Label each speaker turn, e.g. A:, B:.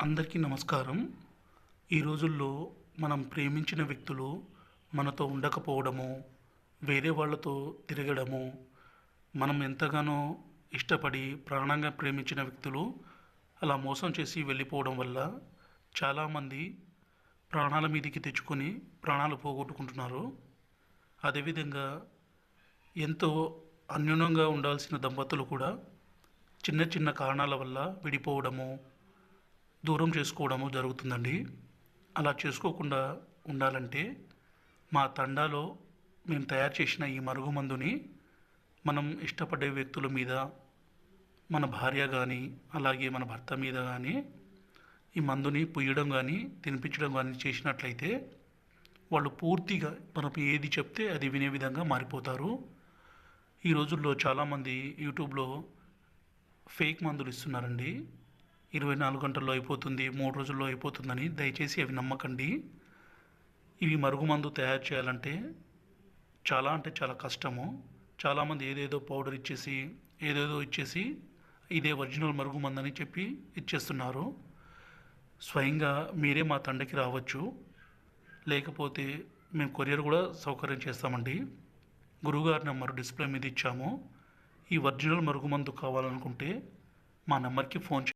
A: అందరికీ నమస్కారం. ఈ రోజుల్లో మనం ప్రేమించిన వ్యక్తులు మనతో ఉండకపోవడము, వేరే వాళ్ళతో తిరగడము, మనం ఎంతగానో ఇష్టపడి ప్రాణంగా ప్రేమించిన వ్యక్తులు అలా మోసం చేసి వెళ్ళిపోవడం వల్ల చాలామంది ప్రాణాల మీదికి తెచ్చుకొని ప్రాణాలు పోగొట్టుకుంటున్నారు. అదేవిధంగా ఎంతో అన్యోన్యంగా ఉండాల్సిన దంపతులు కూడా చిన్న చిన్న కారణాల వల్ల విడిపోవడము, దూరం చేసుకోవడము జరుగుతుందండి. అలా చేసుకోకుండా ఉండాలంటే మా తండాలో మేము తయారు చేసిన ఈ మరుగుమందుని మనం ఇష్టపడే వ్యక్తుల మీద, మన భార్య కానీ అలాగే మన భర్త మీద కానీ ఈ మందుని పుయ్యడం కానీ తినిపించడం కానీ చేసినట్లయితే వాళ్ళు పూర్తిగా మనం ఏది చెప్తే అది వినే విధంగా మారిపోతారు. ఈ రోజుల్లో చాలామంది యూట్యూబ్లో ఫేక్ మందులు ఇస్తున్నారండి. 24 గంటల్లో అయిపోతుంది, 3 రోజుల్లో అయిపోతుందని. దయచేసి అవి నమ్మకండి. ఇవి మరుగుమందు తయారు చేయాలంటే చాలా అంటే చాలా కష్టము. చాలామంది ఏదేదో పౌడర్ ఇచ్చేసి ఏదేదో ఇచ్చేసి ఇదే ఒరిజినల్ మరుగుమందని చెప్పి ఇచ్చేస్తున్నారు. స్వయంగా మీరే మా తండకి రావచ్చు, లేకపోతే మేము కొరియర్ కూడా సౌకర్యం చేస్తామండి. గురువుగారి నెంబరు డిస్ప్లే మీద ఇచ్చాము. ఈ ఒరిజినల్ మరుగుమందు కావాలనుకుంటే మా నెంబర్కి ఫోన్